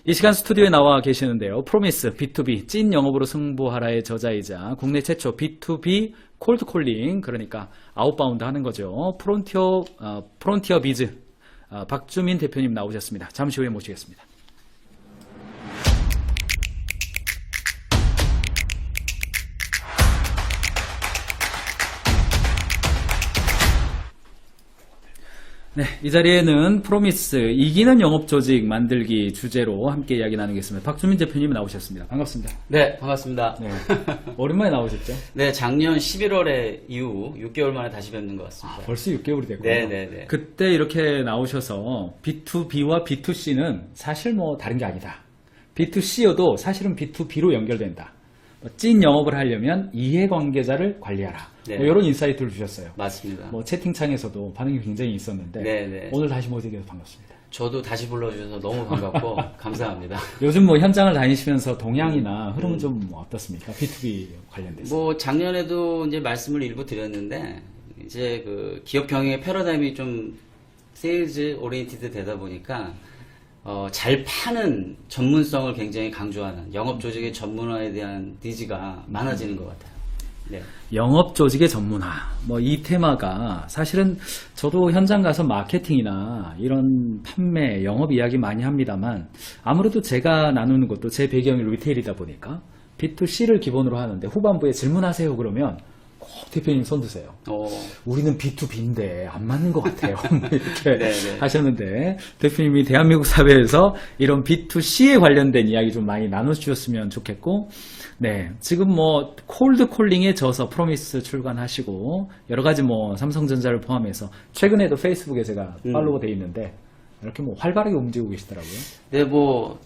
이 시간 스튜디오에 나와 계시는데요. 프로미스 B2B 찐 영업으로 승부하라의 저자이자 국내 최초 B2B 콜드콜링, 그러니까 아웃바운드 하는 거죠. 프론티어 비즈 박주민 대표님 나오셨습니다. 잠시 후에 모시겠습니다. 네, 이 자리에는 프로미스 이기는 영업조직 만들기 주제로 함께 이야기 나누겠습니다. 박주민 대표님 나오셨습니다. 반갑습니다. 네, 반갑습니다. 네, 오랜만에 나오셨죠? 네, 작년 11월에 이후 6개월 만에 다시 뵙는 것 같습니다. 벌써 6개월이 됐고요. 네네네. 그때 이렇게 나오셔서 B2B와 B2C는 사실 뭐 다른 게 아니다. B2C여도 사실은 B2B로 연결된다. 찐 영업을 하려면 이해관계자를 관리하라. 네. 뭐 이런 인사이트를 주셨어요. 맞습니다. 뭐 채팅창에서도 반응이 굉장히 있었는데 네네. 오늘 다시 모시게 돼서 반갑습니다. 저도 다시 불러주셔서 너무 반갑고 감사합니다. 요즘 뭐 현장을 다니시면서 동향이나 흐름은 좀 어떻습니까? B2B 관련돼서. 뭐 작년에도 이제 말씀을 일부 드렸는데 이제 그 기업 경영의 패러다임이 좀 세일즈 오리엔티드 되다 보니까 잘 파는 전문성을 굉장히 강조하는 영업 조직의 전문화에 대한 니즈가 많아지는 것 같아요. 네. 영업 조직의 전문화. 뭐 이 테마가 사실은 저도 현장 가서 마케팅이나 이런 판매, 영업 이야기 많이 합니다만 아무래도 제가 나누는 것도 제 배경이 리테일이다 보니까 B2C를 기본으로 하는데 후반부에 질문하세요 그러면 꼭 대표님 손 드세요. 우리는 B2B인데 안 맞는 것 같아요. 이렇게 네네. 하셨는데 대표님이 대한민국 사회에서 이런 B2C에 관련된 이야기 좀 많이 나눠주셨으면 좋겠고, 네, 지금 뭐 콜드 콜링에 져서 프로미스 출간하시고 여러 가지 뭐 삼성전자를 포함해서 최근에도 페이스북에 제가 팔로우 돼 있는데 이렇게 뭐 활발하게 움직이고 계시더라고요. 네, 뭐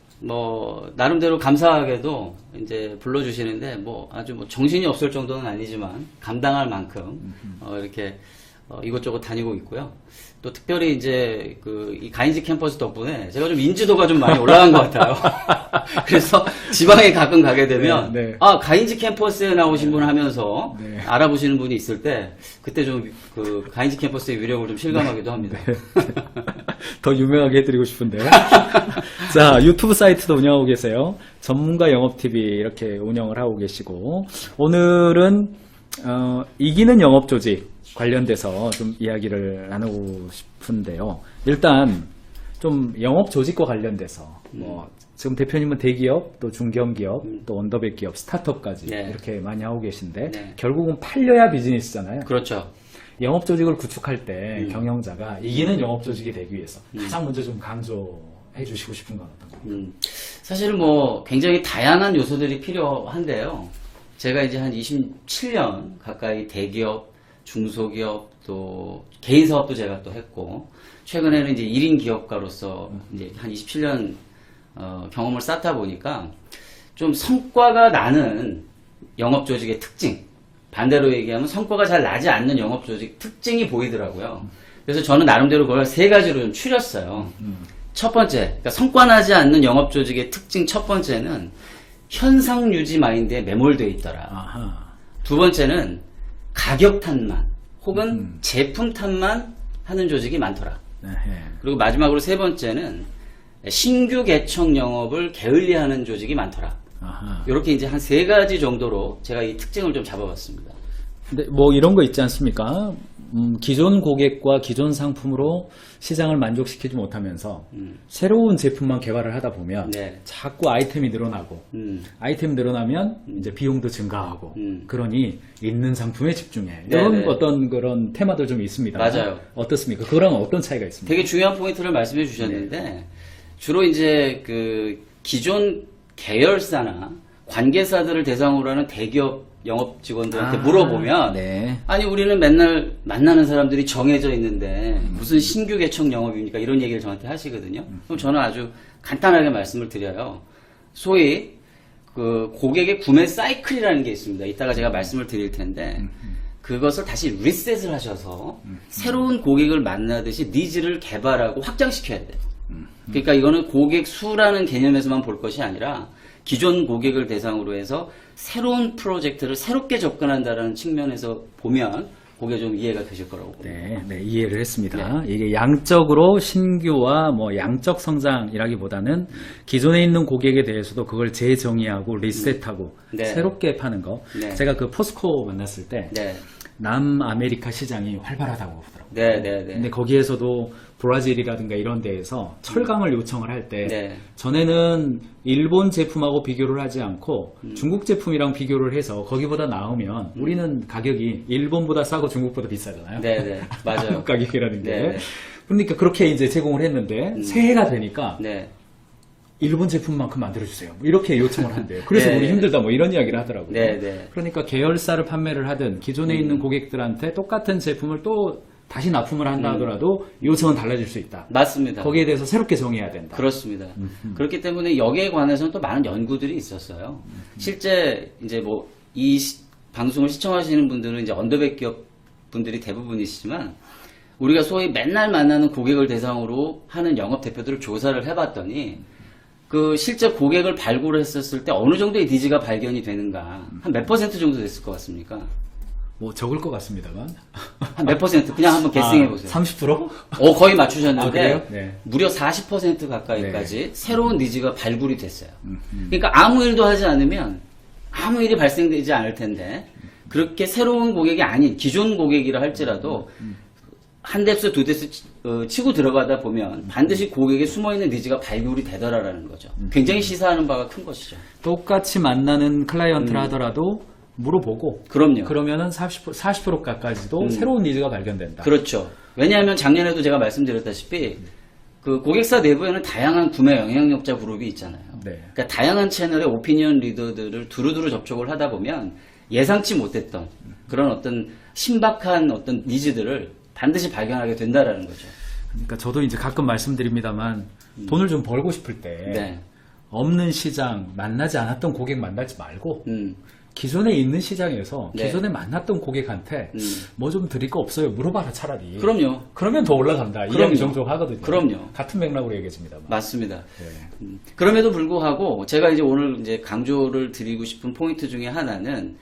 나름대로 감사하게도 이제 불러주시는데 뭐 아주 뭐 정신이 없을 정도는 아니지만 감당할 만큼 이렇게 이곳저곳 다니고 있고요. 또 특별히 이제 이 가인지 캠퍼스 덕분에 제가 좀 인지도가 좀 많이 올라간 것 같아요. 그래서 지방에 가끔 가게 되면 네. 아, 가인지 캠퍼스에 나오신 분 하면서 네. 알아보시는 분이 있을 때 그때 좀 가인지 캠퍼스의 위력을 좀 실감하기도 합니다. 더 유명하게 해드리고 싶은데요. 자, 유튜브 사이트도 운영하고 계세요. 전문가 영업TV 이렇게 운영을 하고 계시고, 오늘은 이기는 영업조직 관련돼서 좀 이야기를 나누고 싶은데요. 일단 좀 영업조직과 관련돼서 뭐 지금 대표님은 대기업, 또 중견기업, 또 언더백 기업, 스타트업까지 네. 이렇게 많이 하고 계신데 네. 결국은 팔려야 비즈니스잖아요. 그렇죠. 영업 조직을 구축할 때 경영자가 이기는 영업 조직이 되기 위해서 가장 먼저 좀 강조해 주시고 싶은 건 어떤 겁니까? 사실 뭐 굉장히 다양한 요소들이 필요한데요. 제가 이제 한 27년 가까이 대기업, 중소기업, 또 개인 사업도 제가 또 했고, 최근에는 이제 1인 기업가로서 이제 한 27년 경험을 쌓다 보니까 좀 성과가 나는 영업 조직의 특징, 반대로 얘기하면 성과가 잘 나지 않는 영업 조직 특징이 보이더라고요. 그래서 저는 나름대로 그걸 세 가지로 좀 추렸어요. 첫 번째, 그러니까 성과 나지 않는 영업 조직의 특징 첫 번째는 현상 유지 마인드에 매몰되어 있더라. 아하. 두 번째는 가격 탓만 혹은 제품 탓만 하는 조직이 많더라. 네. 그리고 마지막으로 세 번째는 신규 개척 영업을 게을리하는 조직이 많더라. 아하. 이렇게 이제 한 세 가지 정도로 제가 이 특징을 좀 잡아봤습니다. 근데 뭐 이런 거 있지 않습니까? 기존 고객과 기존 상품으로 시장을 만족시키지 못하면서 새로운 제품만 개발을 하다 보면 네. 자꾸 아이템이 늘어나고 아이템이 늘어나면 이제 비용도 증가하고 그러니 있는 상품에 집중해. 이런 네네. 어떤 그런 테마들 좀 있습니다. 맞아요. 어떻습니까? 그거랑 어떤 차이가 있습니까? 되게 중요한 포인트를 말씀해 주셨는데 주로 이제 기존 계열사나 관계사들을 대상으로 하는 대기업 영업 직원들한테 물어보면 네. 아니 우리는 맨날 만나는 사람들이 정해져 있는데 무슨 신규 개척 영업입니까? 이런 얘기를 저한테 하시거든요. 그럼 저는 아주 간단하게 말씀을 드려요. 소위 고객의 구매 사이클이라는 게 있습니다. 이따가 제가 말씀을 드릴 텐데 그것을 다시 리셋을 하셔서 새로운 고객을 만나듯이 니즈를 개발하고 확장시켜야 돼요. 그러니까 이거는 고객 수라는 개념에서만 볼 것이 아니라 기존 고객을 대상으로 해서 새로운 프로젝트를 새롭게 접근한다는 측면에서 보면 그게 좀 이해가 되실 거라고 봅니다. 네, 이해를 했습니다. 이게 양적으로 신규와 뭐 양적 성장이라기보다는 기존에 있는 고객에 대해서도 그걸 재정의하고 리셋하고 네. 새롭게 파는 거. 네. 제가 그 포스코 만났을 때 네. 남아메리카 시장이 활발하다고 그러더라고요. 네. 근데 거기에서도 브라질이라든가 이런 데에서 철강을 요청을 할 때 네. 전에는 일본 제품하고 비교를 하지 않고 중국 제품이랑 비교를 해서 거기보다 나오면 우리는 가격이 일본보다 싸고 중국보다 비싸잖아요. 네. 맞아요. 한국 가격이라는 게. 네. 그러니까 그렇게 이제 제공을 했는데 새해가 되니까 네. 일본 제품만큼 만들어주세요. 뭐 이렇게 요청을 한대요. 그래서 네. 우리 힘들다 뭐 이런 이야기를 하더라고요. 네. 그러니까 계열사를 판매를 하든 기존에 있는 고객들한테 똑같은 제품을 또 다시 납품을 한다 하더라도 요청은 달라질 수 있다. 맞습니다. 거기에 대해서 새롭게 정해야 된다. 그렇습니다. 그렇기 때문에 여기에 관해서는 또 많은 연구들이 있었어요. 실제 이제 뭐 이 방송을 시청하시는 분들은 이제 언더백 기업 분들이 대부분이시지만 우리가 소위 맨날 만나는 고객을 대상으로 하는 영업 대표들을 조사를 해봤더니 그 실제 고객을 발굴했었을 때 어느 정도의 니즈가 발견이 되는가 한 몇 퍼센트 정도 됐을 것 같습니까? 뭐 적을 것 같습니다만. 한 몇 퍼센트 그냥 한번 게싱해 보세요. 30%? 거의 맞추셨는데 아, 그래요? 네. 무려 40% 가까이까지 새로운 니즈가 발굴이 됐어요. 그러니까 아무 일도 하지 않으면 아무 일이 발생되지 않을 텐데 그렇게 새로운 고객이 아닌 기존 고객이라 할지라도 한 뎁스 두 뎁스 치고 들어가다 보면 반드시 고객의 숨어있는 니즈가 발굴이 되더라라는 거죠. 굉장히 시사하는 바가 큰 것이죠. 똑같이 만나는 클라이언트를 하더라도 물어보고 그럼요. 그러면은 40% 가까이도 새로운 니즈가 발견된다. 그렇죠. 왜냐하면 작년에도 제가 말씀드렸다시피 그 고객사 내부에는 다양한 구매 영향력자 그룹이 있잖아요. 네. 그러니까 다양한 채널의 오피니언 리더들을 두루두루 접촉을 하다 보면 예상치 못했던 그런 어떤 신박한 어떤 니즈들을 반드시 발견하게 된다라는 거죠. 그러니까 저도 이제 가끔 말씀드립니다만 돈을 좀 벌고 싶을 때 네. 없는 시장, 만나지 않았던 고객 만나지 말고 기존에 있는 시장에서 네. 기존에 만났던 고객한테 뭐 좀 드릴 거 없어요? 물어봐라 차라리. 그럼요. 그러면 더 올라간다. 그럼요. 이야기 종종 하거든요. 그럼요. 같은 맥락으로 얘기했습니다만. 맞습니다. 네. 그럼에도 불구하고 제가 이제 오늘 이제 강조를 드리고 싶은 포인트 중에 하나는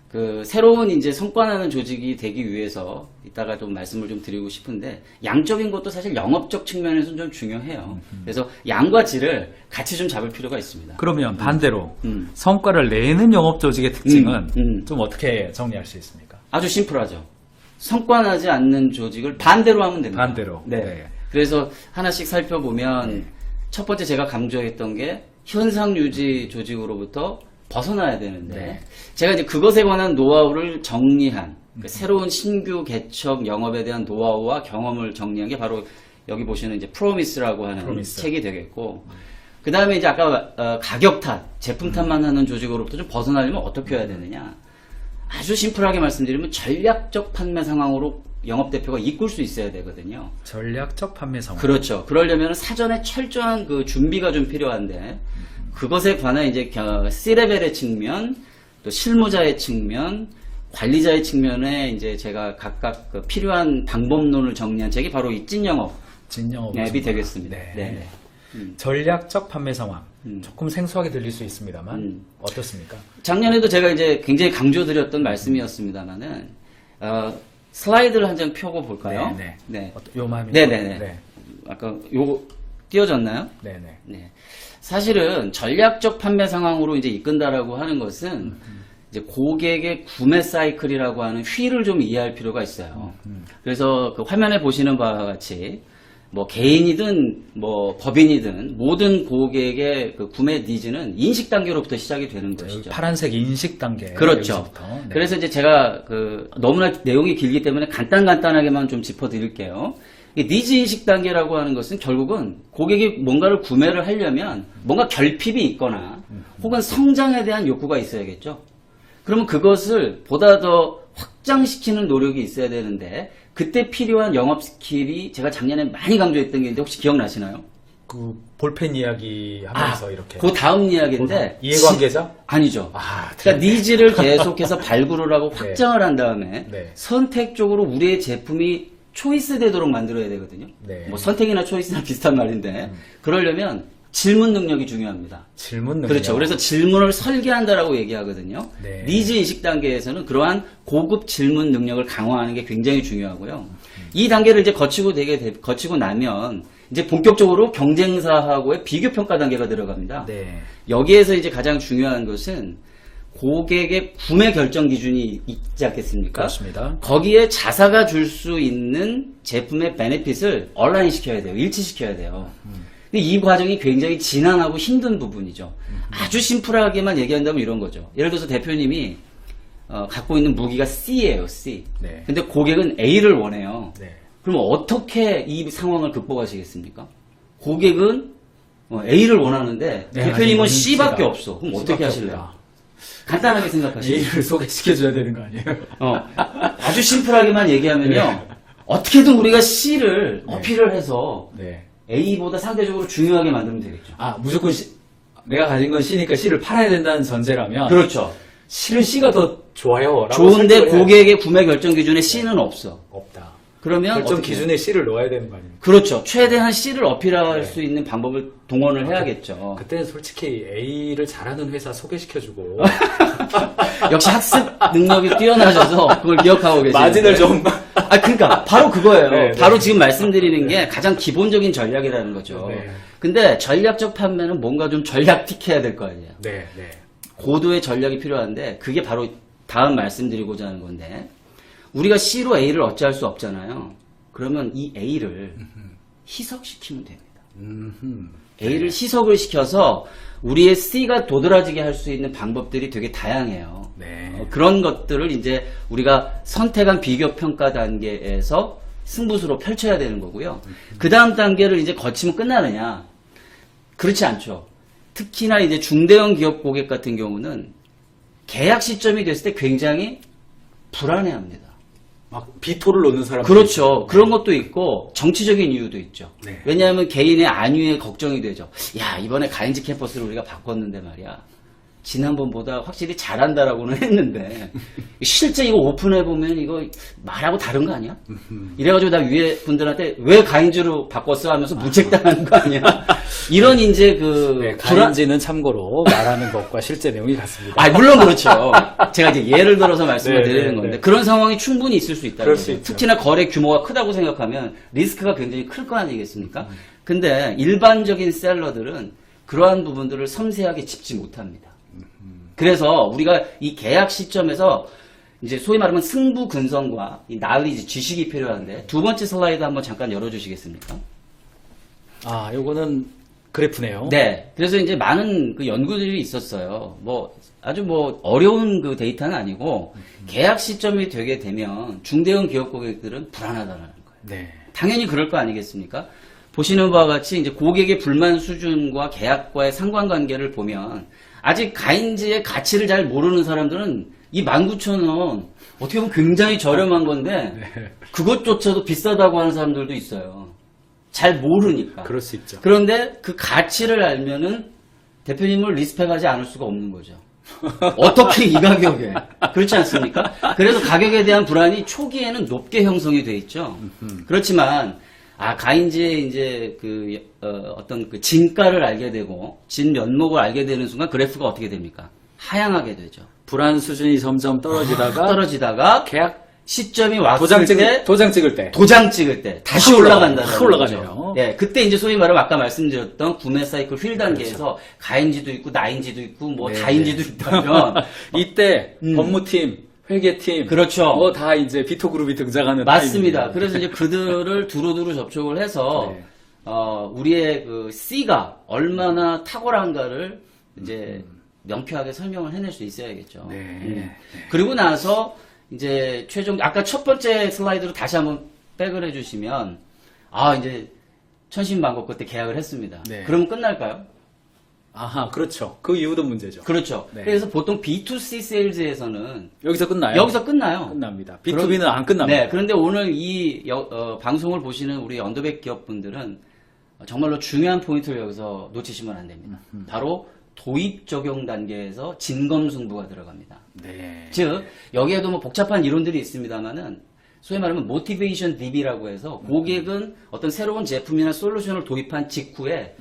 그 새로운 이제 성과나는 조직이 되기 위해서 이따가 좀 말씀을 좀 드리고 싶은데 양적인 것도 사실 영업적 측면에서는 좀 중요해요. 그래서 양과 질을 같이 좀 잡을 필요가 있습니다. 그러면 반대로 성과를 내는 영업 조직의 특징은 음. 좀 어떻게 정리할 수 있습니까? 아주 심플하죠. 성과 나지 않는 조직을 반대로 하면 됩니다. 반대로. 네. 네. 그래서 하나씩 살펴보면 첫 번째 제가 강조했던 게 현상 유지 조직으로부터 벗어나야 되는데 네. 제가 이제 그것에 관한 노하우를 정리한 그 새로운 신규 개척 영업에 대한 노하우와 경험을 정리한 게 바로 여기 보시는 이제 프로미스라고 하는 프로미스. 책이 되겠고 그 다음에 이제 아까 가격 탓, 제품 탓만 하는 조직으로부터 좀 벗어나려면 어떻게 해야 되느냐 아주 심플하게 말씀드리면 전략적 판매 상황으로 영업 대표가 이끌 수 있어야 되거든요. 전략적 판매 상황. 그렇죠. 그러려면 사전에 철저한 그 준비가 좀 필요한데 그것에 관한 이제 C레벨의 측면, 또 실무자의 측면, 관리자의 측면에 이제 제가 각각 그 필요한 방법론을 정리한 책이 바로 이 찐영업 진영업 앱이 되겠습니다. 네. 네. 전략적 판매 상황. 조금 생소하게 들릴 수 있습니다만 어떻습니까? 작년에도 제가 이제 굉장히 강조드렸던 말씀이었습니다만은 슬라이드를 한 장 펴고 볼까요? 네. 네. 요맘입니다. 네네네. 네. 아까 요거 띄워졌나요? 네네. 네. 사실은 전략적 판매 상황으로 이제 이끈다라고 하는 것은 이제 고객의 구매 사이클이라고 하는 휠을 좀 이해할 필요가 있어요. 그래서 그 화면에 보시는 바와 같이 뭐 개인이든 뭐 법인이든 모든 고객의 그 구매 니즈는 인식 단계로부터 시작이 되는 것이죠. 파란색 인식 단계. 그렇죠. 여기서부터. 네. 그래서 이제 제가 그 너무나 내용이 길기 때문에 간단하게만 좀 짚어드릴게요. 이 니즈 인식 단계라고 하는 것은 결국은 고객이 뭔가를 구매를 하려면 뭔가 결핍이 있거나 혹은 성장에 대한 욕구가 있어야겠죠. 그러면 그것을 보다 더 확장시키는 노력이 있어야 되는데 그때 필요한 영업 스킬이 제가 작년에 많이 강조했던 게 있는데 혹시 기억나시나요? 그 볼펜 이야기 하면서 이렇게. 그 다음 이야기인데 이해관계자? 아니죠. 아, 그러니까 니즈를 계속해서 발굴을 하고 네. 확장을 한 다음에 네. 선택적으로 우리의 제품이 초이스 되도록 만들어야 되거든요. 네. 뭐 선택이나 초이스나 비슷한 말인데 그러려면 질문 능력이 중요합니다. 질문 능력. 그렇죠. 그래서 질문을 설계한다라고 얘기하거든요. 네. 니즈 인식 단계에서는 그러한 고급 질문 능력을 강화하는 게 굉장히 중요하고요. 이 단계를 이제 거치고 나면 이제 본격적으로 경쟁사하고의 비교 평가 단계가 들어갑니다. 네. 여기에서 이제 가장 중요한 것은 고객의 구매 결정 기준이 있지 않겠습니까? 그렇습니다. 거기에 자사가 줄 수 있는 제품의 베네핏을 얼라인 시켜야 돼요. 일치시켜야 돼요. 근데 이 과정이 굉장히 지난하고 힘든 부분이죠. 아주 심플하게만 얘기한다면 이런 거죠. 예를 들어서 대표님이 갖고 있는 무기가 C예요, C. 네. 근데 고객은 A를 원해요. 네. 그럼 어떻게 이 상황을 극복하시겠습니까? 고객은 A를 원하는데 네, 대표님은 아니, C밖에 C다. 없어. 그럼 어떻게 C밖에 하실래요? 없다. 간단하게 생각하시죠. A를 소개시켜줘야 되는 거 아니에요? 아주 심플하게만 얘기하면요. 네. 어떻게든 우리가 C를 어필을 해서 네. A보다 상대적으로 중요하게 만들면 되겠죠. 아, 무조건 내가 가진 건 C니까 C를 팔아야 된다는 전제라면. 그렇죠. 실은 C가 더 좋아요. 라고 좋은데 설정을 해야 고객의 구매 결정 기준에 C는 없어. 없다. 그러면 결정 어떻게 기준에 C를 넣어야 되는 거 아닙니까? 그렇죠. 최대한 C를 어필할 네. 수 있는 방법을 동원을 해야겠죠. 그때는 솔직히 A를 잘하는 회사 소개시켜주고 역시 학습 능력이 뛰어나셔서 그걸 기억하고 계시죠. 마진을 좀 그러니까 바로 그거예요. 네, 네. 바로 지금 말씀드리는 게 가장 기본적인 전략이라는 거죠. 네. 근데 전략적 판매는 뭔가 좀 전략틱해야 될 거 아니에요. 네, 네. 고도의 전략이 필요한데 그게 바로 다음 말씀드리고자 하는 건데 우리가 C로 A를 어찌할 수 없잖아요. 그러면 이 A를 희석시키면 됩니다. A를 희석을 시켜서 우리의 C가 도드라지게 할 수 있는 방법들이 되게 다양해요. 네. 그런 것들을 이제 우리가 선택한 비교 평가 단계에서 승부수로 펼쳐야 되는 거고요. 그 다음 단계를 이제 거치면 끝나느냐? 그렇지 않죠. 특히나 이제 중대형 기업 고객 같은 경우는 계약 시점이 됐을 때 굉장히 불안해합니다. 막 비토를 놓는 사람. 그렇죠. 그런 것도 있고 정치적인 이유도 있죠. 네. 왜냐하면 개인의 안위에 걱정이 되죠. 야, 이번에 가인즈 캠퍼스를 우리가 바꿨는데 말이야. 지난번보다 확실히 잘한다라고는 했는데 실제 이거 오픈해보면 이거 말하고 다른 거 아니야? 이래가지고 나 위에 분들한테 왜 가인즈로 바꿨어 하면서 무책당하는 거 아니야? 이런 이제 그 네, 불안, 가인지는 참고로 말하는 것과 실제 내용이 같습니다. 물론 그렇죠. 제가 이제 예를 들어서 말씀을 네, 드리는 네, 건데 네. 그런 상황이 충분히 있을 수 있다는 그럴 수 거죠. 있죠. 특히나 거래 규모가 크다고 생각하면 리스크가 굉장히 클 거 아니겠습니까? 근데 일반적인 셀러들은 그러한 부분들을 섬세하게 짚지 못합니다. 그래서 우리가 이 계약 시점에서 이제 소위 말하면 승부 근성과 이 나으리지 지식이 필요한데 두 번째 슬라이드 한번 잠깐 열어주시겠습니까? 아, 요거는 그래프네요. 네. 그래서 이제 많은 그 연구들이 있었어요. 아주 어려운 그 데이터는 아니고 계약 시점이 되게 되면 중대형 기업 고객들은 불안하다는 거예요. 네. 당연히 그럴 거 아니겠습니까? 보시는 바와 같이 이제 고객의 불만 수준과 계약과의 상관관계를 보면 아직 가인즈의 가치를 잘 모르는 사람들은 이 19,000원 어떻게 보면 굉장히 저렴한 건데 그것조차도 비싸다고 하는 사람들도 있어요. 잘 모르니까. 그럴 수 있죠. 그런데 그 가치를 알면은 대표님을 리스펙하지 않을 수가 없는 거죠. 어떻게 이 가격에. 그렇지 않습니까? 그래서 가격에 대한 불안이 초기에는 높게 형성이 돼 있죠. 그렇지만, 가인즈의 이제 어떤 그 진가를 알게 되고, 진 면목을 알게 되는 순간 그래프가 어떻게 됩니까? 하향하게 되죠. 불안 수준이 점점 떨어지다가 계약 시점이 왔을 때 도장 찍을 때 도장 찍을 때 다시 확 올라간다는 확 올라가네요. 거죠. 예, 그때 이제 소위 말하면 아까 말씀드렸던 구매 사이클 휠 단계에서 가인지도 있고 나인지도 있고 네. 다인지도 있다면 이때 법무팀, 회계팀, 그렇죠. 다 이제 비토그룹이 등장하는 맞습니다. 타임입니다. 그래서 이제 그들을 두루두루 접촉을 해서 네. 우리의 그 C가 얼마나 탁월한가를 이제 명쾌하게 설명을 해낼 수 있어야겠죠. 네. 그리고 나서 이제 최종 아까 첫 번째 슬라이드로 다시 한번 백을 해주시면 이제 천신만고 그때 계약을 했습니다. 네. 그러면 끝날까요? 아하, 그렇죠. 그 이유도 문제죠. 그렇죠. 네. 그래서 보통 B2C 세일즈에서는 여기서 끝나요? 여기서 끝나요. 끝납니다. B2B는 안 끝납니다. 네, 그런데 오늘 이 방송을 보시는 우리 언더백 기업분들은 정말로 중요한 포인트를 여기서 놓치시면 안 됩니다. 바로 도입 적용 단계에서 진검승부가 들어갑니다. 네. 즉 여기에도 뭐 복잡한 이론들이 있습니다만은 소위 말하면 모티베이션 DB라고 해서 고객은 어떤 새로운 제품이나 솔루션을 도입한 직후에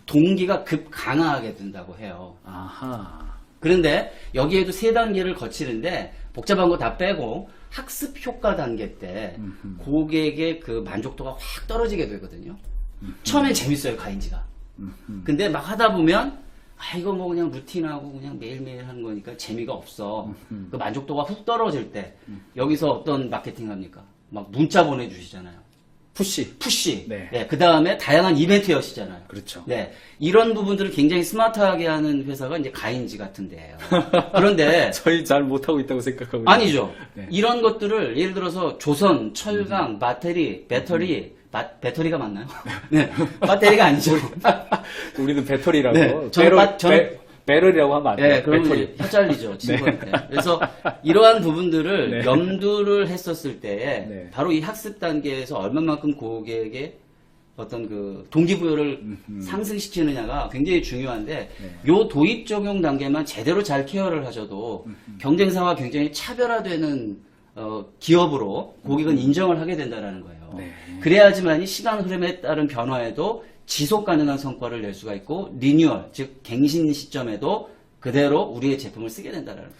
동기가 급 강화하게 된다고 해요. 아하. 그런데 여기에도 세 단계를 거치는데 복잡한 거 다 빼고 학습 효과 단계 때 고객의 그 만족도가 확 떨어지게 되거든요. 처음엔 재밌어요, 가인지가. 근데 막 하다 보면 아 이거 뭐 그냥 루틴하고 그냥 매일매일 하는 거니까 재미가 없어. 그 만족도가 훅 떨어질 때 여기서 어떤 마케팅 합니까? 막 문자 보내주시잖아요. 푸시. 네. 그 다음에 다양한 이벤트 여시잖아요. 그렇죠. 네. 이런 부분들을 굉장히 스마트하게 하는 회사가 이제 가인지 같은 데예요. 그런데 저희 잘 못하고 있다고 생각하고. 아니죠. 네. 이런 것들을 예를 들어서 조선, 철강, 배터리가 맞나요? 네. 배터리가 아니죠. 우리는 배터리라고. 네. 저는 배럴이라고 하면 안 돼요. 네, 그러면 배터리. 혀 잘리죠, 친구한테. 그래서 이러한 부분들을 네. 염두를 했었을 때에 네. 바로 이 학습 단계에서 얼마만큼 고객의 어떤 그 동기부여를 상승시키느냐가 굉장히 중요한데 요 도입 적용 단계만 제대로 잘 케어를 하셔도 경쟁사와 굉장히 차별화되는 기업으로 고객은 인정을 하게 된다는 거예요. 네. 그래야지만이 시간 흐름에 따른 변화에도 지속 가능한 성과를 낼 수가 있고 리뉴얼, 즉 갱신 시점에도 그대로 우리의 제품을 쓰게 된다는 거죠.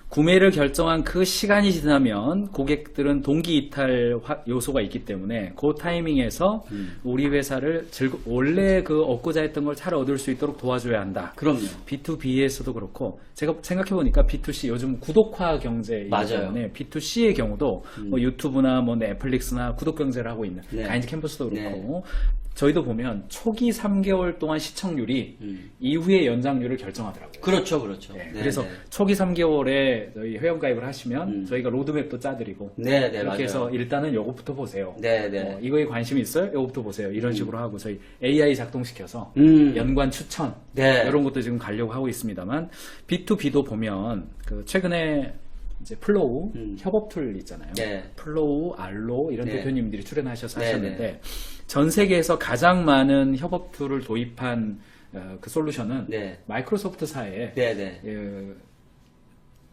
구매를 결정한 그 시간이 지나면 고객들은 동기 이탈 요소가 있기 때문에 그 타이밍에서 우리 회사를 원래 그 얻고자 했던 걸 잘 얻을 수 있도록 도와줘야 한다. 그럼요. B2B에서도 그렇고 제가 생각해보니까 B2C 요즘 구독화 경제이기 맞아요. 때문에 B2C의 경우도 뭐 유튜브나 뭐 넷플릭스나 구독 경제를 하고 있는 네. 가인즈 캠퍼스도 그렇고 네. 저희도 보면 초기 3개월 동안 시청률이 이후의 연장률을 결정하더라고요. 그렇죠. 네, 네, 그래서 네. 초기 3개월에 저희 회원가입을 하시면 저희가 로드맵도 짜드리고 네, 이렇게 맞아요. 해서 일단은 요거부터 보세요. 네. 이거에 관심이 있어요? 요거부터 보세요. 이런 식으로 하고 저희 AI 작동시켜서 연관 추천 네. 이런 것도 지금 가려고 하고 있습니다만 B2B도 보면 그 최근에 이제 플로우 협업 툴 있잖아요. 네. 플로우, 알로 이런 네. 대표님들이 출연하셔서 네, 하셨는데 전 세계에서 가장 많은 협업 툴을 도입한 그 솔루션은 네. 마이크로소프트사의 네.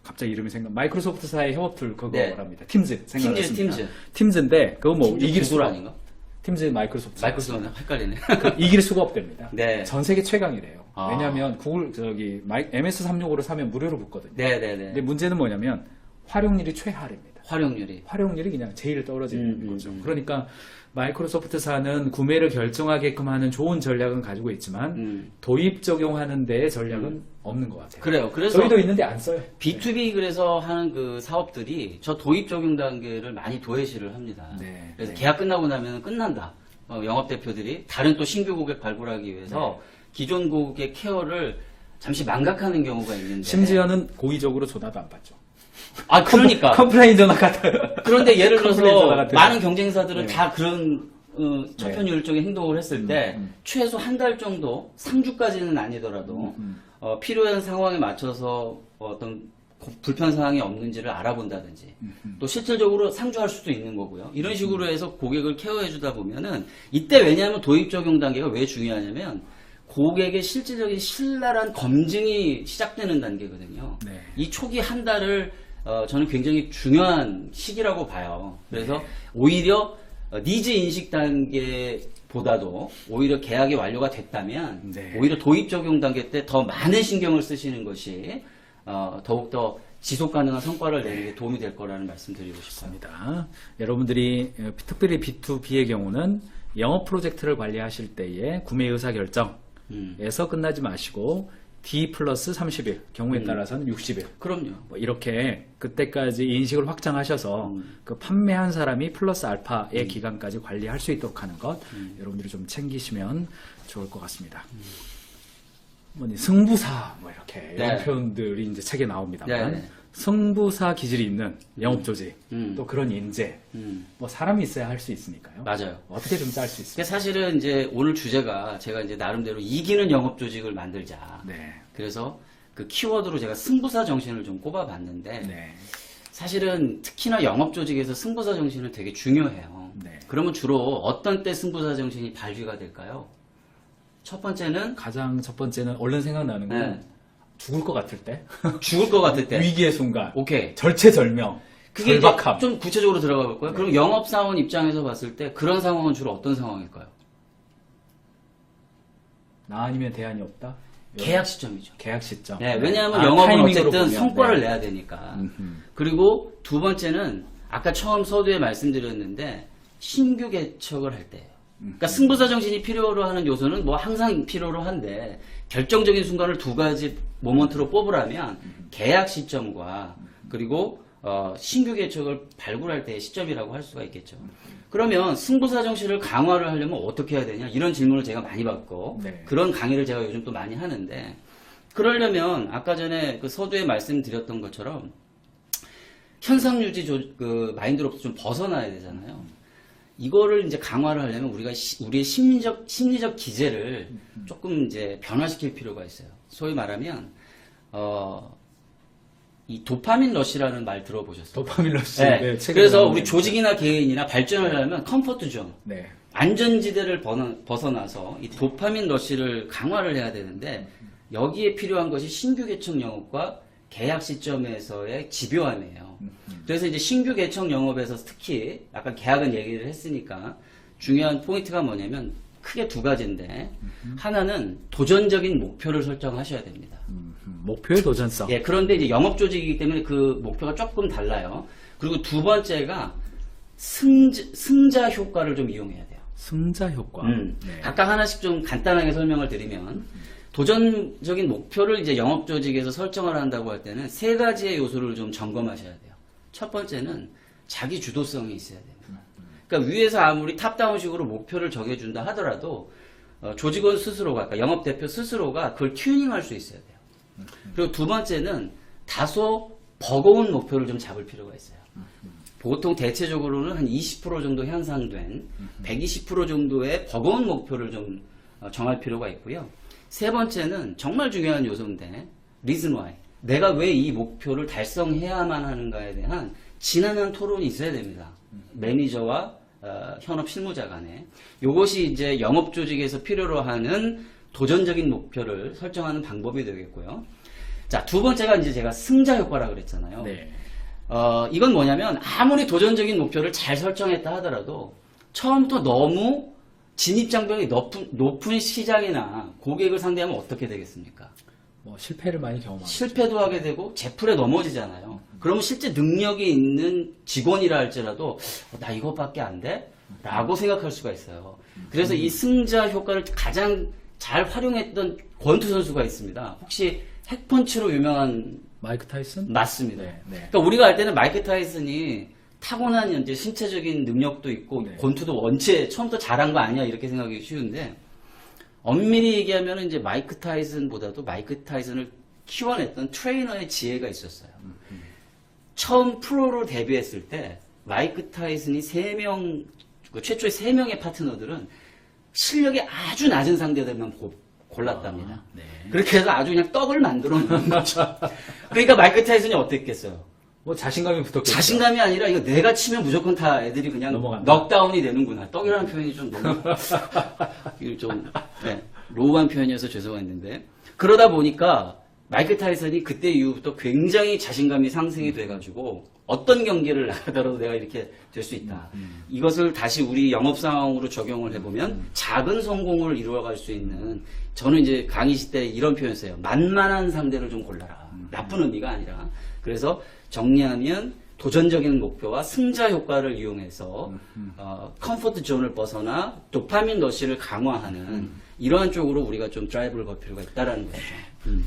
갑자기 이름이 마이크로소프트사의 협업 툴 그거랍니다. 팀즈 생각났습니다. 팀즈인데 그거 뭐 이길 구글 수가 아닌가? 팀즈 마이크로소프트 마이크로소프트 헷갈리네. 이길 수가 없답니다. 네. 전 세계 최강이래요. 아. 왜냐하면 구글 MS365를 사면 무료로 붙거든요. 네. 근데 문제는 뭐냐면 활용률이 최하입니다. 활용률이 그냥 제일 떨어지는 거죠. 음. 그러니까 마이크로소프트사는 구매를 결정하게끔 하는 좋은 전략은 가지고 있지만 도입 적용하는 데의 전략은 없는 것 같아요. 그래요. 그래서 저희도 있는데 안 써요. B2B 그래서 하는 그 사업들이 저 도입 적용 단계를 많이 도외시를 합니다. 네. 그래서 계약 끝나고 나면 끝난다. 영업 대표들이 다른 또 신규 고객 발굴하기 위해서 기존 고객 케어를 잠시 망각하는 경우가 있는데 심지어는 고의적으로 전화도 안 받죠. 아 그러니까 컴플레인 전화 같아요. 그런데 예를 컴플레인 들어서 전화 같아요. 많은 경쟁사들은 네. 다 그런 천편일적인 행동을 했을 때 최소 한 달 정도 상주까지는 아니더라도 필요한 상황에 맞춰서 어떤 불편 사항이 없는지를 알아본다든지 또 실질적으로 상주할 수도 있는 거고요. 이런 식으로 해서 고객을 케어해 주다 보면은 이때 왜냐하면 도입 적용 단계가 왜 중요하냐면 고객의 실질적인 신랄한 검증이 시작되는 단계거든요. 네. 이 초기 한 달을 저는 굉장히 중요한 시기라고 봐요. 그래서 오히려 니즈 인식 단계보다도 오히려 계약이 완료가 됐다면 네. 오히려 도입 적용 단계 때 더 많은 신경을 쓰시는 것이 더욱더 지속 가능한 성과를 내는 데 도움이 될 거라는 말씀 드리고 싶습니다. 있습니다. 여러분들이 특별히 B2B의 경우는 영업 프로젝트를 관리하실 때의 구매 의사 결정에서 끝나지 마시고 D 플러스 30일, 경우에 따라서는 60일. 그럼요. 뭐 이렇게 그때까지 인식을 확장하셔서 그 판매한 사람이 플러스 알파의 기간까지 관리할 수 있도록 하는 것 여러분들이 좀 챙기시면 좋을 것 같습니다. 뭐니 승부사 뭐 이렇게 이런 네. 표현들이 이제 책에 나옵니다만 네. 승부사 기질이 있는 영업 조직 또 그런 인재 뭐 사람이 있어야 할 수 있으니까요. 맞아요. 어떻게 좀 짤 수 있을까요? 그게 사실은 이제 오늘 주제가 제가 이제 나름대로 이기는 영업 조직을 만들자. 네. 그래서 그 키워드로 제가 승부사 정신을 좀 꼽아봤는데 네. 사실은 특히나 영업 조직에서 승부사 정신은 되게 중요해요. 네. 그러면 주로 어떤 때 승부사 정신이 발휘가 될까요? 첫 번째는 가장 첫 번째는 얼른 생각나는 건 네. 죽을 것 같을 때, 죽을 것 같을 때. 위기의 순간, 오케이. 절체절명, 그게 이제 절박함. 좀 구체적으로 들어가 볼까요? 그럼 영업사원 입장에서 봤을 때 그런 상황은 주로 어떤 상황일까요? 아니면 대안이 없다? 계약 시점이죠. 계약 시점. 네, 왜냐하면 아, 영업은 타이밍으로 어쨌든 보면, 성과를 네. 내야 되니까. 음흠. 그리고 두 번째는 아까 처음 서두에 말씀드렸는데 신규 개척을 할 때예요. 그러니까 승부사 정신이 필요로 하는 요소는 뭐 항상 필요로 한데 결정적인 순간을 두 가지 모먼트로 뽑으라면 계약 시점과 그리고 신규 개척을 발굴할 때의 시점이라고 할 수가 있겠죠. 그러면 승부사 정신을 강화를 하려면 어떻게 해야 되냐 이런 질문을 제가 많이 받고 네. 그런 강의를 제가 요즘 또 많이 하는데 그러려면 아까 전에 그 서두에 말씀드렸던 것처럼 현상 유지 그 마인드로부터 좀 벗어나야 되잖아요. 이거를 이제 강화를 하려면 우리가 우리의 심리적 기제를 조금 이제 변화시킬 필요가 있어요. 소위 말하면 이 도파민 러시라는 말 들어보셨어요? 도파민 러시. 네. 네, 책에 그래서 나오는 우리 거. 조직이나 개인이나 발전을 하려면 컴포트 존, 네. 안전지대를 벗어나서 이 도파민 러시를 강화를 해야 되는데 여기에 필요한 것이 신규 개척 영업과 계약 시점에서의 집요함이에요. 그래서 이제 신규 개척 영업에서 특히 아까 계약은 얘기를 했으니까 중요한 포인트가 뭐냐면 크게 두 가지인데 하나는 도전적인 목표를 설정하셔야 됩니다. 목표의 도전성. 예, 그런데 이제 영업 조직이기 때문에 그 목표가 조금 달라요. 그리고 두 번째가 승자 효과를 좀 이용해야 돼요. 승자 효과. 네. 각각 하나씩 좀 간단하게 설명을 드리면 도전적인 목표를 이제 영업 조직에서 설정을 한다고 할 때는 세 가지의 요소를 좀 점검하셔야 돼요. 첫 번째는 자기 주도성이 있어야 됩니다. 그러니까 위에서 아무리 탑다운식으로 목표를 정해준다 하더라도 조직원 스스로가, 그러니까 영업 대표 스스로가 그걸 튜닝할 수 있어야 돼요. 그리고 두 번째는 다소 버거운 목표를 좀 잡을 필요가 있어요. 보통 대체적으로는 한 20% 정도 향상된 120% 정도의 버거운 목표를 좀 정할 필요가 있고요. 세 번째는 정말 중요한 요소인데 reason why. 내가 왜 이 목표를 달성해야만 하는가에 대한 지난한 토론이 있어야 됩니다. 매니저와 현업 실무자 간에. 이것이 이제 영업 조직에서 필요로 하는 도전적인 목표를 설정하는 방법이 되겠고요. 자, 두 번째가 이제 제가 승자 효과라고 그랬잖아요. 네. 이건 뭐냐면 아무리 도전적인 목표를 잘 설정했다 하더라도 처음부터 너무 진입장벽이 높은 시장이나 고객을 상대하면 어떻게 되겠습니까? 뭐 실패를 많이 경험하죠. 실패도 하게 되고 제풀에 넘어지잖아요. 그러면 실제 능력이 있는 직원이라 할지라도 나 이것밖에 안 돼? 라고 생각할 수가 있어요. 그래서 이 승자 효과를 가장 잘 활용했던 권투 선수가 있습니다. 혹시 핵펀치로 유명한 마이크 타이슨? 맞습니다. 네, 네. 그러니까 우리가 알 때는 마이크 타이슨이 타고난 이제 신체적인 능력도 있고 네. 권투도 원체 처음부터 잘한 거 아니야 이렇게 생각하기 쉬운데 엄밀히 얘기하면 이제 마이크 타이슨보다도 마이크 타이슨을 키워냈던 트레이너의 지혜가 있었어요. 처음 프로로 데뷔했을 때 마이크 타이슨이 최초의 3명의 파트너들은 실력이 아주 낮은 상대들만 골랐답니다. 아, 네. 그렇게 해서 아주 그냥 떡을 만들어 놓은 거죠. 그러니까 마이크 타이슨이 어땠겠어요? 뭐 자신감이 붙었겠죠. 자신감이 아니라 이거 내가 치면 무조건 다 애들이 그냥 넘어간다. 넉다운이 되는구나. 떡이라는 표현이 좀 너무 이거 좀 로우한 표현이어서 죄송했는데 그러다 보니까 마이크 타이슨이 그때 이후부터 굉장히 자신감이 상승이 돼가지고 어떤 경기를 나가더라도 내가 이렇게 될 수 있다. 이것을 다시 우리 영업 상황으로 적용을 해보면 작은 성공을 이루어갈 수 있는 저는 이제 강의시 때 이런 표현 써요. 만만한 상대를 좀 골라라. 나쁜 의미가 아니라. 그래서 정리하면 도전적인 목표와 승자 효과를 이용해서 컴포트 존을 벗어나 도파민 러시를 강화하는 이러한 쪽으로 우리가 좀 드라이브를 걸 필요가 있다라는 거죠.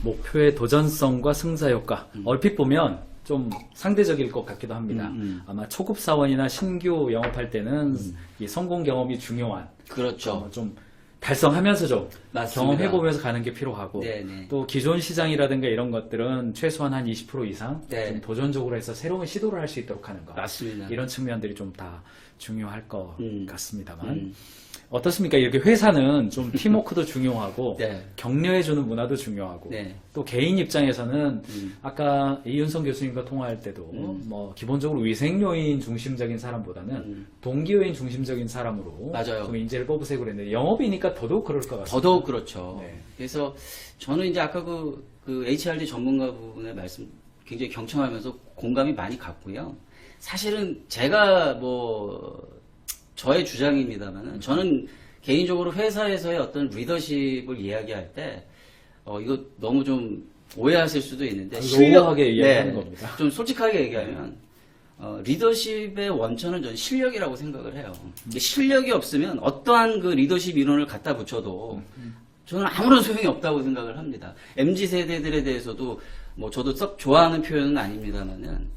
목표의 도전성과 승자 효과. 얼핏 보면 좀 상대적일 것 같기도 합니다. 아마 초급 사원이나 신규 영업할 때는 이 성공 경험이 중요한. 그렇죠. 좀 달성하면서 좀 맞습니다. 경험해보면서 가는 게 필요하고 네네. 또 기존 시장이라든가 이런 것들은 최소한 한 20% 이상 네. 좀 도전적으로 해서 새로운 시도를 할 수 있도록 하는 것. 맞습니다. 이런 측면들이 좀 다 중요할 것 같습니다만 어떻습니까? 이렇게 회사는 좀 팀워크도 중요하고 네. 격려해주는 문화도 중요하고 네. 또 개인 입장에서는 아까 이윤성 교수님과 통화할 때도 뭐 기본적으로 위생요인 중심적인 사람보다는 동기요인 중심적인 사람으로 맞아요. 좀 인재를 뽑으세요 그랬는데 영업이니까 더더욱 그럴 것 같습니다. 더더욱 그렇죠. 네. 그래서 저는 이제 아까 그 HRD 전문가 부분의 말씀 굉장히 경청하면서 공감이 많이 갔고요. 사실은 제가 뭐 저의 주장입니다만은 저는 개인적으로 회사에서의 어떤 리더십을 이야기할 때, 이거 너무 좀 오해하실 수도 있는데, 로우하게 이야기하는 겁니다. 좀 솔직하게 얘기하면, 리더십의 원천은 저는 실력이라고 생각을 해요. 근데 실력이 없으면 어떠한 그 리더십 이론을 갖다 붙여도 저는 아무런 소용이 없다고 생각을 합니다. MZ세대들에 대해서도 뭐 저도 썩 좋아하는 표현은 아닙니다만은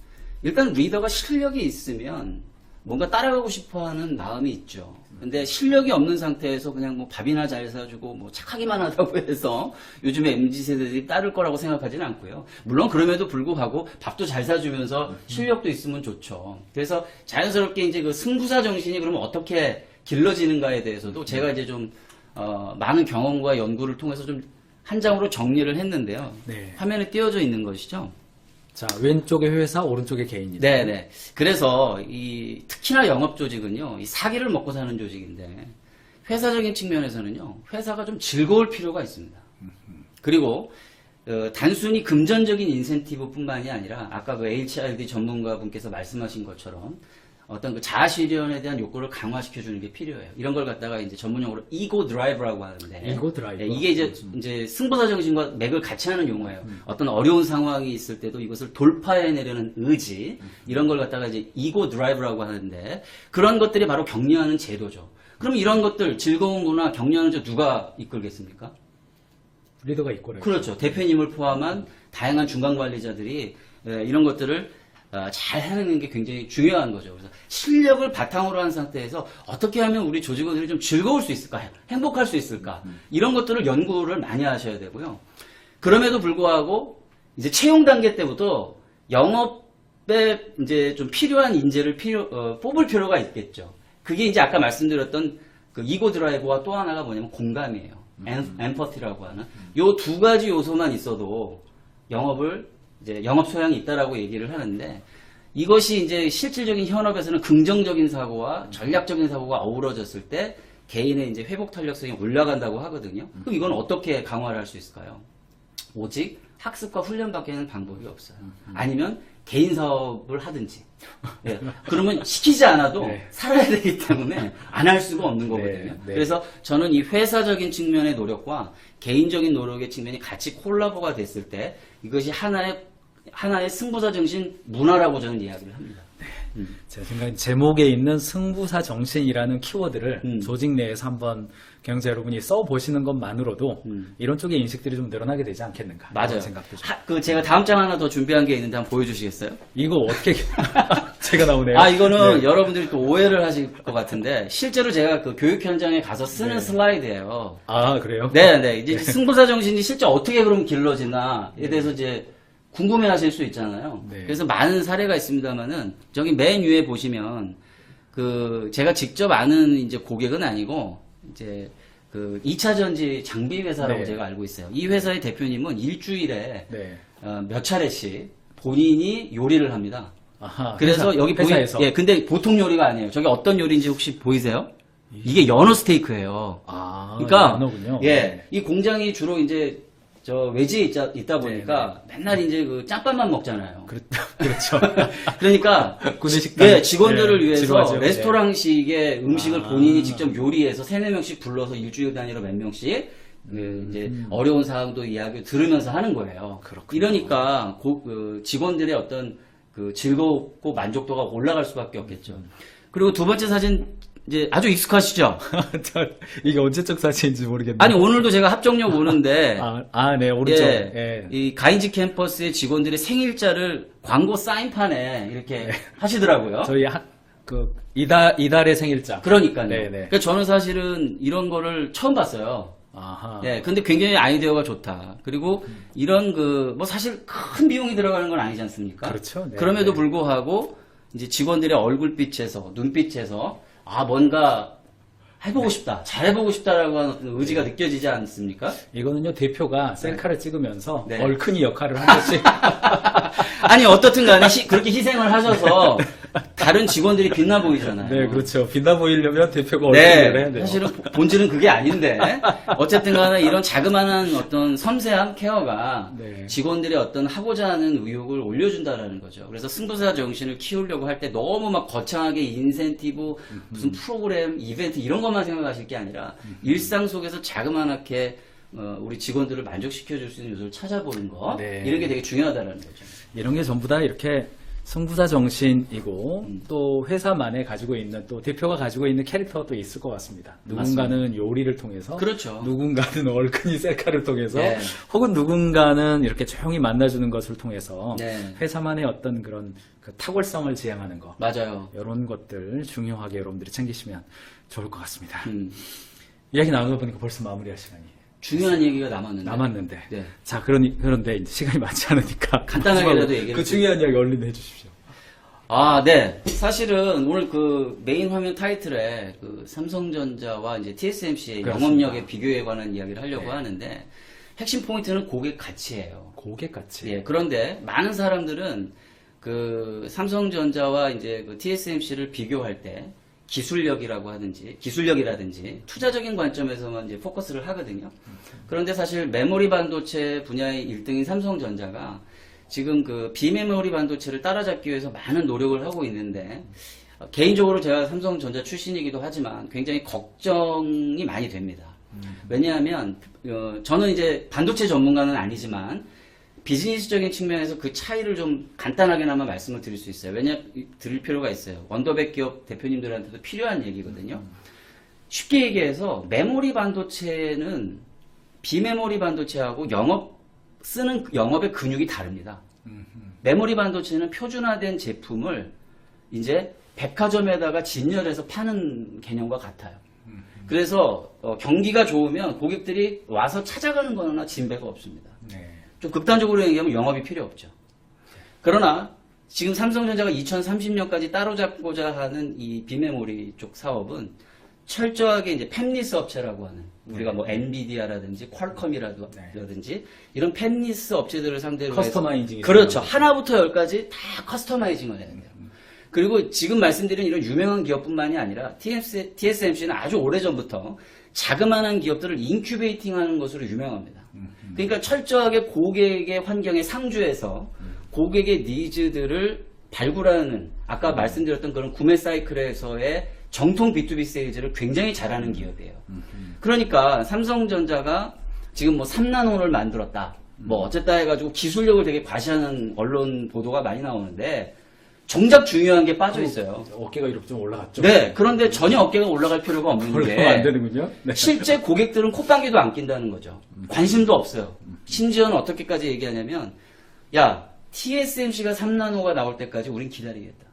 일단 리더가 실력이 있으면 뭔가 따라가고 싶어 하는 마음이 있죠. 근데 실력이 없는 상태에서 그냥 뭐 밥이나 잘 사주고 뭐 착하기만 하다고 해서 요즘에 MZ세대들이 따를 거라고 생각하지는 않고요. 물론 그럼에도 불구하고 밥도 잘 사주면서 실력도 있으면 좋죠. 그래서 자연스럽게 이제 그 승부사 정신이 그러면 어떻게 길러지는가에 대해서도 제가 이제 좀 많은 경험과 연구를 통해서 좀 한 장으로 정리를 했는데요. 네. 화면에 띄워져 있는 것이죠. 자, 왼쪽에 회사, 오른쪽에 개인이다. 네네. 그래서 특히나 영업 조직은요, 이 사기를 먹고 사는 조직인데, 회사적인 측면에서는요, 회사가 좀 즐거울 필요가 있습니다. 그리고, 단순히 금전적인 인센티브뿐만이 아니라, 아까 그 HRD 전문가 분께서 말씀하신 것처럼, 어떤 그 자아실현에 대한 욕구를 강화시켜주는 게 필요해요. 이런 걸 갖다가 이제 전문용어로 이고 드라이브라고 하는데. 이고 드라이브. 이게 이제 승부사 정신과 맥을 같이 하는 용어예요. 어떤 어려운 상황이 있을 때도 이것을 돌파해내려는 의지, 이런 걸 갖다가 이제 이고 드라이브라고 하는데, 그런 것들이 바로 격려하는 제도죠. 그럼 이런 것들, 즐거운 문화, 격려하는 제 누가 이끌겠습니까? 리더가 있고. 그렇죠. 대표님을 포함한 다양한 중간 관리자들이 이런 것들을 잘 해내는 게 굉장히 중요한 거죠. 그래서 실력을 바탕으로 한 상태에서 어떻게 하면 우리 조직원들이 좀 즐거울 수 있을까, 행복할 수 있을까, 이런 것들을 연구를 많이 하셔야 되고요. 그럼에도 불구하고 이제 채용 단계 때부터 영업에 이제 좀 필요한 인재를 뽑을 필요가 있겠죠. 그게 이제 아까 말씀드렸던 그 이고 드라이브와 또 하나가 뭐냐면 공감이에요. 엠퍼티라고 하는 요 두 가지 요소만 있어도 이제 영업 소양이 있다라고 얘기를 하는데, 이것이 이제 실질적인 현업에서는 긍정적인 사고와 전략적인 사고가 어우러졌을 때 개인의 이제 회복 탄력성이 올라간다고 하거든요. 그럼 이건 어떻게 강화를 할 수 있을까요? 오직 학습과 훈련밖에 는 방법이 없어요. 아니면 개인 사업을 하든지. 네. 그러면 시키지 않아도 네. 살아야 되기 때문에 안 할 수가 없는 거거든요. 네. 네. 그래서 저는 이 회사적인 측면의 노력과 개인적인 노력의 측면이 같이 콜라보가 됐을 때 이것이 하나의 승부사 정신 문화라고 저는 이야기를 합니다. 제 생각엔 제목에 있는 승부사 정신이라는 키워드를 조직 내에서 한번 경영자 여러분이 써보시는 것만으로도 이런 쪽의 인식들이 좀 늘어나게 되지 않겠는가. 맞아요. 이런 생각도 좀. 제가 다음 장 하나 더 준비한 게 있는데 한번 보여주시겠어요? 이거 어떻게 제가 나오네요. 이거는 네. 여러분들이 또 오해를 하실 것 같은데 실제로 제가 그 교육 현장에 가서 쓰는 네. 슬라이드예요. 아, 그래요? 네. 이제 승부사 정신이 실제 어떻게 그럼 길러지나에 대해서 이제 궁금해하실 수 있잖아요. 네. 그래서 많은 사례가 있습니다만은 저기 맨 위에 보시면 제가 직접 아는 이제 고객은 아니고 이제 그 2차 전지 장비 회사라고 네. 제가 알고 있어요. 이 회사의 대표님은 일주일에 네. 몇 차례씩 본인이 요리를 합니다. 아하. 그래서 여기 회사에서. 예, 근데 보통 요리가 아니에요. 저게 어떤 요리인지 혹시 보이세요? 이게 연어 스테이크예요. 아, 그러니까 연어군요. 예, 네. 이 공장이 주로 이제 저 외지에 있다 보니까 맨날 이제 그 짬밥만 먹잖아요. 그렇죠. 그러니까 구내식당. 예, 직원들을 네, 위해서 지루하죠. 레스토랑식의 음식을 아. 본인이 직접 요리해서 3-4명씩 불러서 일주일 단위로 몇 명씩 이제 어려운 사항도 이야기 들으면서 하는 거예요. 그렇군요. 이러니까 직원들의 어떤 그 즐겁고 만족도가 올라갈 수밖에 없겠죠. 그리고 두 번째 사진 이제 아주 익숙하시죠? 이게 언제적 사진인지 모르겠네요. 아니 오늘도 제가 합정역 오는데 네, 오른쪽. 예, 예. 이 가인지 캠퍼스의 직원들의 생일자를 광고 사인판에 이렇게 하시더라고요. 저희 이달의 생일자. 그러니까요. 네네. 그러니까 저는 사실은 이런 거를 처음 봤어요. 아하. 네, 근데 굉장히 아이디어가 좋다. 그리고 이런 뭐 사실 큰 비용이 들어가는 건 아니지 않습니까? 그렇죠. 네, 그럼에도 네. 불구하고 이제 직원들의 얼굴빛에서, 눈빛에서 뭔가 해보고 싶다, 잘해보고 싶다라고 하는 어떤 의지가 느껴지지 않습니까? 이거는요, 대표가 셀카를 찍으면서 네. 얼큰이 역할을 한 것이. 아니, 어떻든 간에 그렇게 희생을 하셔서 다른 직원들이 빛나 보이잖아요. 네, 그렇죠. 빛나 보이려면 대표가 네, 얼굴을 해야 돼요. 사실은 본질은 그게 아닌데 어쨌든 간에 이런 자그마한 어떤 섬세한 케어가 네. 직원들의 어떤 하고자 하는 의욕을 올려준다라는 거죠. 그래서 승부사 정신을 키우려고 할 때 너무 막 거창하게 인센티브, 무슨 프로그램, 이벤트 이런 것만 생각하실 게 아니라 일상 속에서 자그마하게 우리 직원들을 만족시켜줄 수 있는 요소를 찾아보는 거 네. 이런 게 되게 중요하다라는 거죠. 이런 게 전부 다 이렇게 승부사 정신이고 또 회사만에 가지고 있는 또 대표가 가지고 있는 캐릭터가 또 있을 것 같습니다. 누군가는 요리를 통해서 그렇죠. 누군가는 얼큰이 셀카를 통해서 네. 혹은 누군가는 이렇게 조용히 만나주는 것을 통해서 네. 회사만의 어떤 그런 그 탁월성을 지향하는 것 맞아요. 이런 것들 중요하게 여러분들이 챙기시면 좋을 것 같습니다. 이야기 이야기 나누다 보니까 벌써 마무리할 시간이 중요한 얘기가 남았는데. 네. 네. 자, 그런데 이제 시간이 많지 않으니까 간단하게라도 얘기를 그 중요한 이야기 얼른 해주십시오. 아, 네. 사실은 오늘 그 메인 화면 타이틀에 그 삼성전자와 이제 TSMC의 그렇습니다. 영업력의 비교에 관한 이야기를 하려고 네. 하는데 핵심 포인트는 고객 가치예요. 고객 가치. 예. 그런데 많은 사람들은 그 삼성전자와 이제 그 TSMC를 비교할 때 기술력이라든지 투자적인 관점에서만 이제 포커스를 하거든요. 그런데 사실 메모리 반도체 분야의 1등인 삼성전자가 지금 그 비메모리 반도체를 따라잡기 위해서 많은 노력을 하고 있는데 개인적으로 제가 삼성전자 출신이기도 하지만 굉장히 걱정이 많이 됩니다. 왜냐하면 저는 이제 반도체 전문가는 아니지만 비즈니스적인 측면에서 그 차이를 좀 간단하게나마 말씀을 드릴 수 있어요. 드릴 필요가 있어요. 원더백 기업 대표님들한테도 필요한 얘기거든요. 쉽게 얘기해서 메모리 반도체는 비메모리 반도체하고 쓰는 영업의 근육이 다릅니다. 메모리 반도체는 표준화된 제품을 이제 백화점에다가 진열해서 파는 개념과 같아요. 그래서 경기가 좋으면 고객들이 와서 찾아가는 거나 진배가 없습니다. 네. 좀 극단적으로 얘기하면 영업이 필요 없죠. 그러나 지금 삼성전자가 2030년까지 따로잡고자 하는 이 비메모리 쪽 사업은 철저하게 이제 팹리스 업체라고 하는 우리가 뭐 엔비디아라든지 퀄컴이라든지 이런 팹리스 업체들을 상대로 커스터마이징이 그렇죠. 하나부터 열까지 다 커스터마이징을 해야 돼요. 그리고 지금 말씀드린 이런 유명한 기업뿐만이 아니라 TSMC는 아주 오래전부터 자그마한 기업들을 인큐베이팅하는 것으로 유명합니다. 그러니까 철저하게 고객의 환경에 상주해서 고객의 니즈들을 발굴하는 아까 말씀드렸던 그런 구매 사이클에서의 정통 B2B 세일즈를 굉장히 잘하는 기업이에요. 그러니까 삼성전자가 지금 뭐 3나노를 만들었다. 뭐 어쨌다 해가지고 기술력을 되게 과시하는 언론 보도가 많이 나오는데 정작 중요한 게 빠져 있어요. 어깨가 이렇게 좀 올라갔죠? 네, 그런데 전혀 어깨가 올라갈 필요가 없는 올라가면 안 게 되는군요. 네. 실제 고객들은 콧방귀도 안 낀다는 거죠. 관심도 없어요. 심지어는 어떻게까지 얘기하냐면 야, TSMC가 3나노가 나올 때까지 우린 기다리겠다.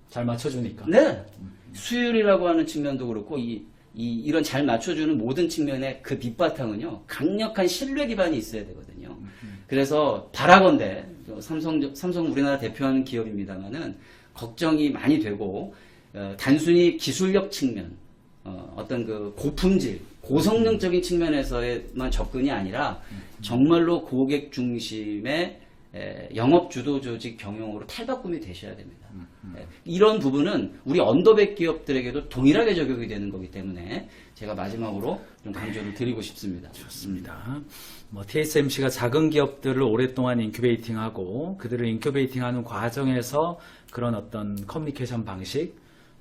잘 맞춰주니까. 네. 수율이라고 하는 측면도 그렇고 이런 잘 맞춰주는 모든 측면의 그 밑바탕은요 강력한 신뢰 기반이 있어야 되거든요. 그래서 바라건대 삼성 우리나라 대표하는 기업입니다만은 걱정이 많이 되고 단순히 기술력 측면 어떤 그 고품질 고성능적인 측면에서만 접근이 아니라 정말로 고객 중심의 영업 주도 조직 경영으로 탈바꿈이 되셔야 됩니다. 이런 부분은 우리 언더백 기업들에게도 동일하게 적용이 되는 거기 때문에 제가 마지막으로 좀 강조를 드리고 싶습니다. 좋습니다. 뭐 TSMC가 작은 기업들을 오랫동안 인큐베이팅하고 그들을 인큐베이팅하는 과정에서 그런 어떤 커뮤니케이션 방식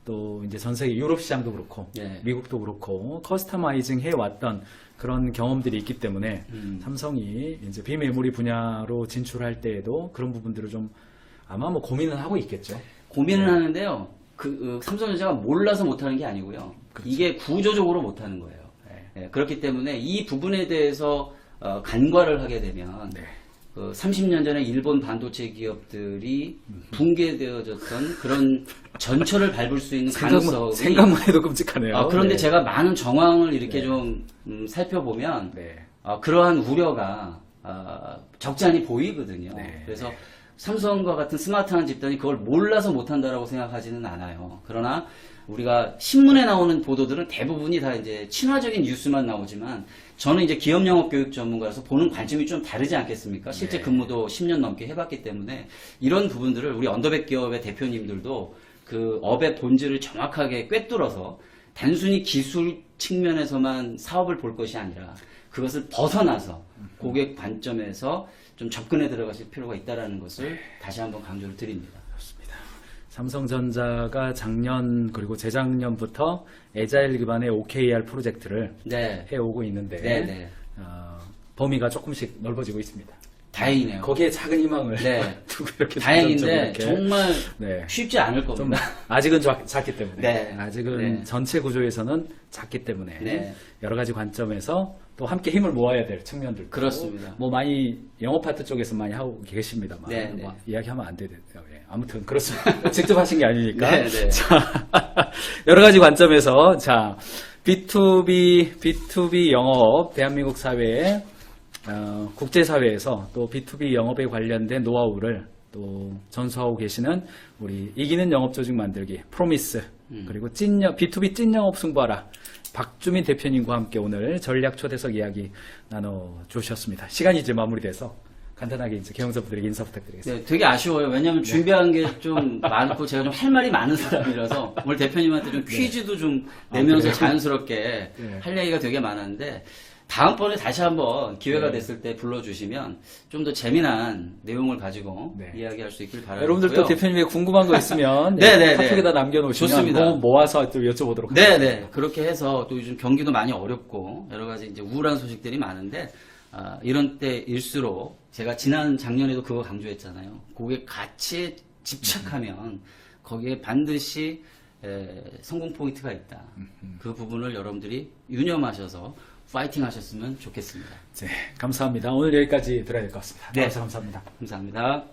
또 이제 전 세계 유럽 시장도 그렇고 네. 미국도 그렇고 커스터마이징 해왔던 그런 경험들이 있기 때문에 삼성이 이제 비메모리 분야로 진출할 때에도 그런 부분들을 좀 아마 뭐 고민은 하고 있겠죠. 고민을 하는데요. 삼성전자가 몰라서 못하는 게 아니고요. 그렇죠. 이게 구조적으로 못하는 거예요. 네. 그렇기 때문에 이 부분에 대해서 간과를 하게 되면 네. 30년 전에 일본 반도체 기업들이 붕괴되어졌던 그런 전철을 밟을 수 있는 가능성이 생각만 해도 끔찍하네요. 그런데 네. 제가 많은 정황을 이렇게 네. 좀 살펴보면 네. 그러한 우려가 적지 않이 보이거든요. 네. 그래서 삼성과 같은 스마트한 집단이 그걸 몰라서 못한다라고 생각하지는 않아요. 그러나 우리가 신문에 나오는 보도들은 대부분이 다 이제 친화적인 뉴스만 나오지만 저는 이제 기업 영업 교육 전문가라서 보는 관점이 좀 다르지 않겠습니까? 실제 네. 근무도 10년 넘게 해봤기 때문에 이런 부분들을 우리 언더백 기업의 대표님들도 그 업의 본질을 정확하게 꿰뚫어서 단순히 기술 측면에서만 사업을 볼 것이 아니라 그것을 벗어나서 고객 관점에서 좀 접근해 들어가실 필요가 있다는 것을 다시 한번 강조를 드립니다. 삼성전자가 작년 그리고 재작년부터 에자일 기반의 OKR 프로젝트를 네. 해오고 있는데 네. 범위가 조금씩 넓어지고 있습니다. 다행이네요. 거기에 작은 희망을 네. 두고 이렇게 다행인데 이렇게. 정말 네. 쉽지 않을 좀 겁니다. 아직은 작기 때문에 네. 아직은 네. 전체 구조에서는 작기 때문에 네. 여러 가지 관점에서 또 함께 힘을 모아야 될 측면들 그렇습니다. 뭐 많이 영업 파트 쪽에서 많이 하고 계십니다만 네, 네. 뭐 이야기하면 안 되네요. 예. 아무튼 그렇습니다. 직접 하신 게 아니니까 네, 네. 자, 여러 가지 관점에서 자 B2B 영업 대한민국 사회에 국제사회에서 또 B2B 영업에 관련된 노하우를 또 전수하고 계시는 우리 이기는 영업조직 만들기 프로미스 그리고 B2B 찐 영업 승부하라 박주민 대표님과 함께 오늘 전략 초대석 이야기 나눠주셨습니다. 시간이 이제 마무리돼서 간단하게 이제 경영자분들에게 인사 부탁드리겠습니다. 네, 되게 아쉬워요. 왜냐하면 준비한 게 좀 많고 제가 좀 할 말이 많은 사람이라서 오늘 대표님한테 좀 퀴즈도 좀 내면서 그래요? 자연스럽게 네. 할 얘기가 되게 많았는데 다음번에 다시 한번 기회가 네. 됐을 때 불러주시면 좀 더 재미난 내용을 가지고 네. 이야기할 수 있길 바라고요. 여러분들도 대표님에게 궁금한 거 있으면 네, 네, 네. 카톡에다 남겨놓으시면 좋습니다. 뭐 모아서 또 여쭤보도록 하겠습니다. 네네. 그렇게 해서 또 요즘 경기도 많이 어렵고 여러 가지 이제 우울한 소식들이 많은데 이런 때일수록 제가 지난 작년에도 그거 강조했잖아요. 고객 가치에 집착하면 거기에 반드시 성공 포인트가 있다. 그 부분을 여러분들이 유념하셔서 파이팅 하셨으면 좋겠습니다. 네, 감사합니다. 오늘 여기까지 들어야 될 것 같습니다. 네. 나와서 감사합니다. 감사합니다.